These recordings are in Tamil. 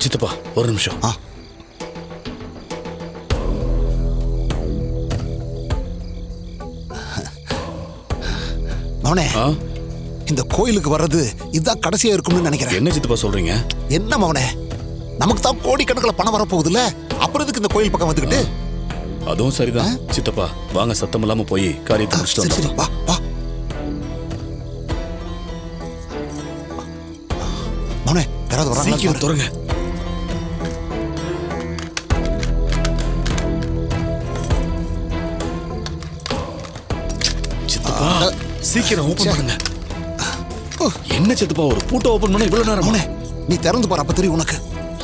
சித்தப்பா ஒரு நிமிஷம். மவனே, இந்த கோயிலுக்கு வர்றது இதுதான் கடைசியா இருக்கும்னு நினைக்கிறேன். என்ன சித்தப்பா சொல்றீங்க? என்ன மவனே, நமக்கு தான் கோடிக்கணக்கில் பணம் வரப்போகுதுல்ல, அப்புறம் எதுக்கு இந்த கோயில் பக்கம் வந்துக்கிட்டு? அதுவும் சரிதான் சித்தப்பா. வாங்க சத்தம் இல்லாம போய் காரியத்தை முடிச்சுட்டு சரி வா வா மவனே, யாராவது வராங்களா? சீக்கிரம் தொடங்க. சித்தப்பா சீக்கிரம் ஓபன் பண்ணுங்க. என்ன சித்தப்பா ஒரு பூட்டை ஓபன் பண்ண இவ்வளவு நேரம்? மவனே, நீ திறந்து பாரு, அப்ப தெரியும் உனக்கு.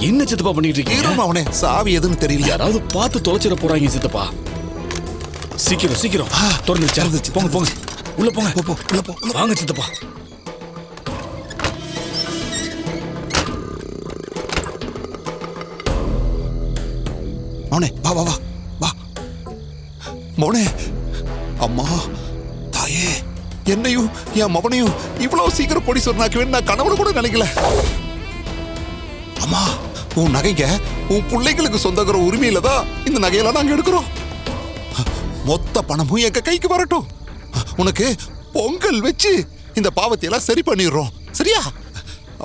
என்ன சித்தப்பா பண்ணிட்டு இருக்கீங்க? அவனே சாவி எதுன்னு தெரியல. யாராவது பார்த்து தொலைச்சிட போறாங்க சித்தப்பா. சீக்கிரம் சீக்கிரம் திறந்துச்சு. போங்க போங்க, உள்ள போங்க. உள்ள போ. வாங்க சித்தப்பா. மவனே வா வா வா வா. மவனே, அம்மா தாயே, என்னையும் என் மவனையும் இவ்வளவு சீக்கிரம் கோடீஸ்வரனாக்குவேன்னு நான் கனவுல கூட நினைக்கல. அம்மா, உன் நகைங்க உன் பிள்ளைங்களுக்கு சொந்தக்கிற உரிமையில தான் இந்த நகையெல்லாம் நாங்க எடுக்கிறோம். மொத்த பணமும் எங்க கைக்கு வரட்டும். உனக்கு பொங்கல் வச்சு இந்த பாவத்தையெல்லாம் சரி பண்ணிடுறோம். சரியா?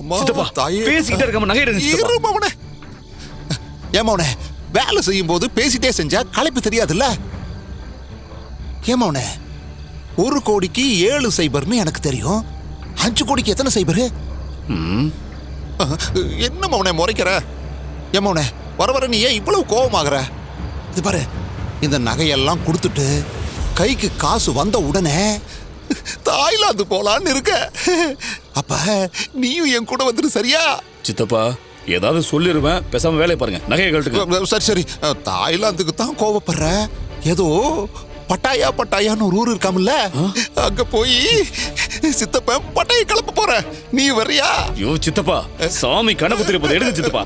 அம்மா தாயே, பேசிக்கிட்டே இருக்காம நகை எடுங்க சித்தப்பா. இரு மவனே. ஏன் மவனே, வேலை செய்யும் போது பேசிட்டே செஞ்சா களைப்பு தெரியாதுல்ல? ஏன் மவனே, 1 கோடிக்கு 7 சைபர்னு எனக்கு தெரியும். 5 கோடிக்கு எத்தனை சைபரு? என்ன மவனே முறைக்கிற? ஏன் மவனே, வர வர நீ ஏன் இவ்வளவு கோபமாகற? இது பாரு, இந்த நகையெல்லாம் கொடுத்துட்டு கைக்கு காசு வந்த உடனே தாய்லாந்து போலான்னு இருக்க. அப்ப நீயும் என் கூட வந்துரு, சரியா? சித்தப்பா ஏதாவது சொல்லிருவேன், பேசாம வேலையை பாருங்க. நகையை கழட்டுங்க. சரி சரி, தாய்லாந்துக்கு தான் கோவப்படுற. ஏதோ பட்டாயான்னு ஒரு ஊர் இருக்காமல்ல, அங்க போய் சித்தப்ப பட்டாயை கிளப்ப போற. நீ வரியா? ஐயோ சித்தப்பா, சாமி கணக்கு திருப்பதி எடுங்க சித்தப்பா.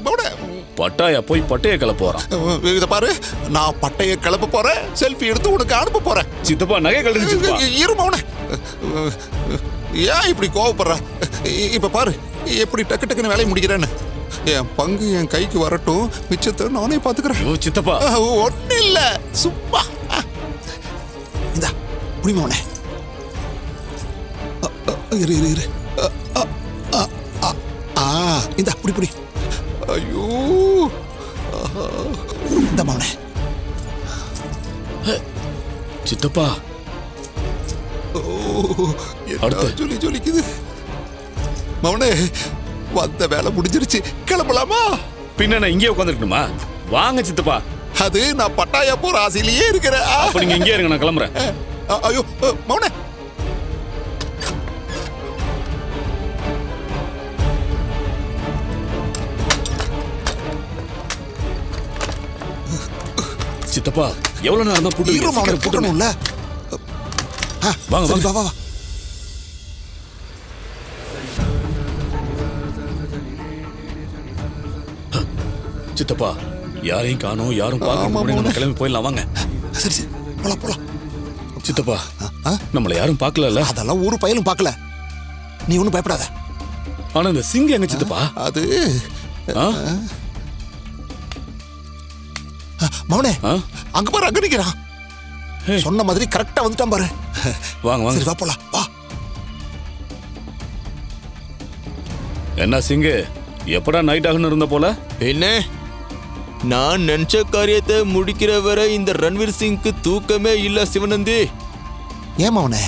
பட்டாயா போய் பட்டைய கிளப்ப போறான். இத பாரு, நான் பட்டைய கிளப்ப போறேன், செல்ஃபி எடுத்து உனக்கு அனுப்ப போறேன். சித்தப்பா நகை கழட்டுங்க சித்தப்பா. இருமவனே, ஏன் இப்படி கோவப்படுற? இப்ப பாரு எப்படி டக்கு டக்குன்னு வேலையை முடிக்கிறேன்னு. என் பங்கு என் கைக்கு வரட்டும், மிச்சத்தை நானே பாத்துக்கிறேன். ஐயோ சித்தப்பா, ஒண்ணு இல்ல, சும்மா இந்தா புடிமவனே. இரு இரு இரு. இந்தா புடி. ஐயோ, இந்த மவனே. சித்தப்பா ஜொலிக்குது. மவனே, வந்த வேலை முடிஞ்சிருச்சு, கிளம்பலாமா? பின்ன நான் இங்கே உட்காந்துருக்கணுமா? வாங்க சித்தப்பா. அது நான் பட்டாயா போற ஆசையிலேயே இருக்கிறேன். அப்ப நீங்க இங்கே இருங்க, நான் கிளம்புறேன். ஐயோ மவனே, சித்தப்பா எவ்வளவு நேரம் தான் புட்டணும்ல? வாங்க வாங்க வா. சித்தப்பா யாரையும் காணோம், யாரும் பார்க்க கிளம்பி போயிடலாம். வாங்க. சரி போலாம். சித்தப்பா நம்மள யாரும் பார்க்கல? அதெல்லாம் ஒரு பயலும் பார்க்கல, நீ ஒன்னும் பயப்படாத. ஆனா இந்த சிங்கம் எங்க சித்தப்பா? அது மவனே, அங்க பாரு, அங்க நிக்கிறான். சொன்ன மாதிரி கரெக்டா வந்துட்டான் பாரு. வாங்க வாங்க. சரி வா போலாம், வா. என்ன சிங்கு, எப்படா நைட் ஆகுன்னு இருந்த போல? என்ன, நான் நினைச்ச காரியத்தை முடிக்கிற வரை இந்த ரன்வீர் சிங்க்கு தூக்கமே இல்ல சிவனந்தி. ஏமாவனே,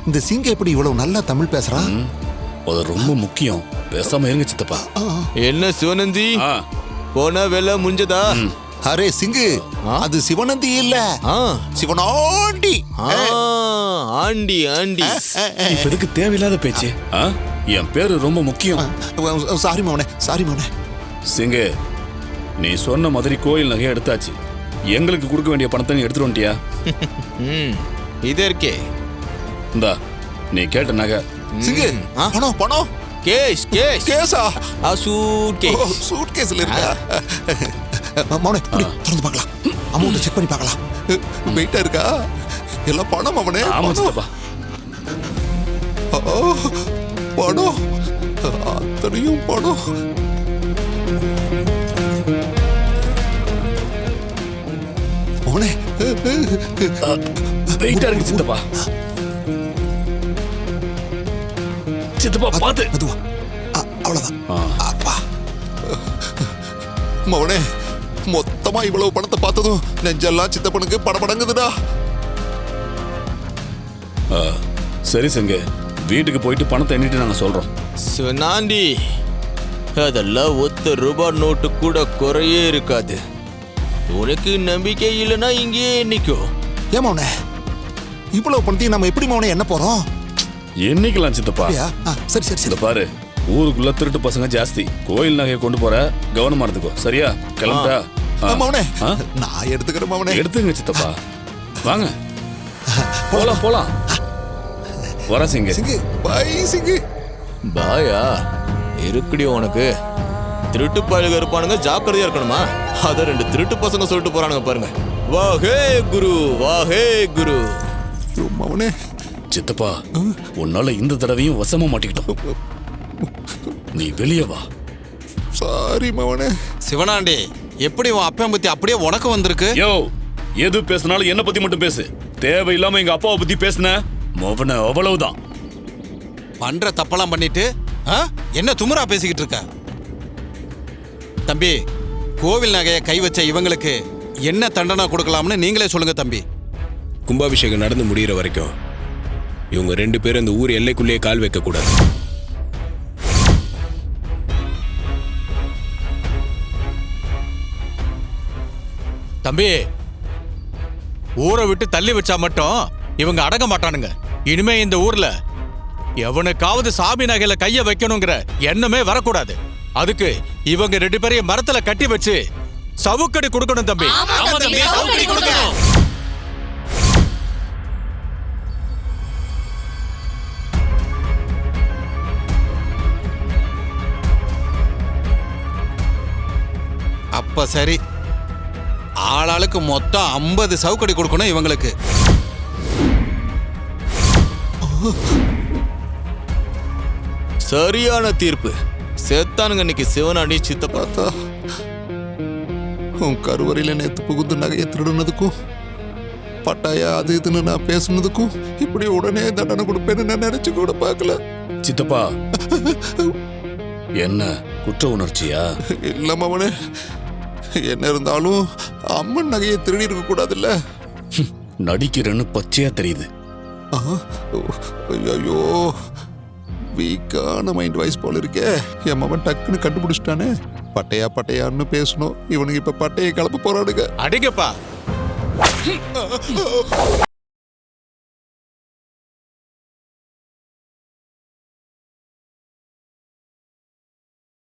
இந்த சிங்கம் எப்படி இவ்வளவு நல்லா தமிழ் பேசுறான்? அது ரொம்ப முக்கியம், பேசாம இருங்க சித்தப்பா. என்ன சிவனந்தி, போன வேலை முடிஞ்சதா? அரே சிங்கு, அது சிவனந்தி இல்ல, சிவனாண்டி. ஆண்டி. இப்ப எதுக்கு தேவையில்லாத பேச்சு? என் பேரு ரொம்ப முக்கியம். சாரி மவனே. சிங்கு, நீ சொன்ன மாதிரி கோயில் நகையை எடுத்தாச்சு. எங்களுக்கு கொடுக்க வேண்டிய பணத்தை நீ எடுத்துட்டு வந்துட்டியா? இது இருக்கே, இந்தா நீ கேட்ட நகை. சிங்கு, பணம் கேஸா? சூட் கேஸ்ல இருக்கா? மவனே, திறந்து பார்க்கலாம், அமௌண்ட் செக் பண்ணி பார்க்கலாம். வெயிட்டா இருக்கா? எல்லாம் பணம் மவனே. ஆமா சித்தப்பா. பணம், அத்தனையும் பணம். வெயிட்டா இருக்கு சித்தப்பா. சித்தப்பா பாத்து. மெதுவா. அவ்வளவுதான். ஆ. அப்பா. மவனே, மொத்தமா இவ்வளவு பணத்தை பார்த்ததும் நெஞ்செல்லாம் சித்தப்பனுக்கு படபடங்குதுடா. சரி சங்க, வீட்டுக்கு போயிட்டு பணத்தை எண்ணிட்டு நாங்க சொல்றோம். சிவனாண்டி, அதெல்லாம் ₹1 நோட்டு கூட குறையே இருக்காது. உனக்கு நம்பிக்கை இல்லைன்னா இங்கேயே எண்ணிக்கோ. ஏன் மவனே, இவ்வளவு பணத்தையும் நம்ம எப்படி மவனே என்ன போறோம்? எண்ணிக்கலாம் சித்தப்பா. அப்படியா? சரி சரி இந்த சரி. பாரு, ஊருக்குள்ள திருட்டு பசங்க ஜாஸ்தி. கோயில் நகையை கொண்டு போற, கவனமா இருந்துக்கோ. சரியா? கிளம்புடா. மவனே, ஆ? நான் எடுத்துக்கிறேன் மவனே. எடுத்துங்க சித்தப்பா. வாங்க போலாம் போலாம். வர சிங்க. சிங்கு, பை சிங்கு. பாயா இருக்குடி உனக்கு. திருட்டு பயலுக இருப்பானுங்க, ஜாக்கிரதையா இருக்கணுமா? அத 2 திருட்டு பசங்க சொல்லிட்டு போறானுங்க பாருங்க. வாஹே குரு, வாஹே குரு. ஐயோ, மவனே. சித்தப்பா, உன்னால இந்த தடவையும் வசமா மாட்டிக்கிட்டோம். நீ வெளியே வா. சாரி மவனே. சிவனாண்டி, எப்படி உன் அப்பன் பத்தி அப்படியே உனக்கு வந்திருக்கு? யோ, எது பேசினாலும் என்ன பத்தி மட்டும் பேசு. தேவையில்லாம எங்க அப்பாவை பத்தி பேசுன மவன அவ்வளவுதான். பண்ற தப்பெல்லாம் பண்ணிட்டு என்ன துமுறா பேசிக்கிட்டு இருக்க? தம்பி, கோவில் நகையை கை வச்ச இவங்களுக்கு என்ன தண்டனை கொடுக்கலாம்னு நீங்களே சொல்லுங்க தம்பி. கும்பாபிஷேகம் நடந்து முடிகிற வரைக்கும் இவங்க 2 பேரும் இந்த ஊர் எல்லைக்குள்ளேயே கால் வைக்க கூடாது. தம்பி, ஊரை விட்டு தள்ளி வச்சா மட்டும் இவங்க அடங்க மாட்டானுங்க. இனிமே இந்த ஊர்ல எவனுக்காவது சாமி நகையில கைய வைக்கணுங்கிற எண்ணமே வரக்கூடாது. அதுக்கு இவங்க 2 பேரையும் மரத்துல கட்டி வச்சு சவுக்கடி கொடுக்கணும் தம்பி. அப்ப சரி, ஆளாளுக்கு மொத்தம் 50 சவுக்கடி கொடுக்கணும் இவங்களுக்கு. சரியான தீர்ப்பு. செத்தானுங்க இன்னைக்கு சிவனாண்டி சித்தப்பா. பார்த்தா உன் கருவறையில நேத்து புகுந்து நகையை திருடுனதுக்கும் பட்டாயா அது இதுன்னு நான் பேசுனதுக்கும் இப்படி உடனே தண்டனை கொடுப்பேன்னு நான் நினைச்சு கூட பார்க்கல. சித்தப்பா, என்ன குற்ற உணர்ச்சியா? இல்ல மவனே, என்ன இருந்தாலும் அம்மன் நகையை திருடி இருக்க கூடாதுல்ல. நடிக்கிறேன்னு பச்சையா தெரியுது. ஐயோ, வீக்கான மைண்ட் வாய்ஸ் போல இருக்கே. என் மவன் டக்குன்னு கண்டுபிடிச்சிட்டானே. பட்டையா பட்டையான்னு பேசணும். இவனுக்கு இப்ப பட்டையை கிளப்ப போறானுங்க. அடிங்கப்பா.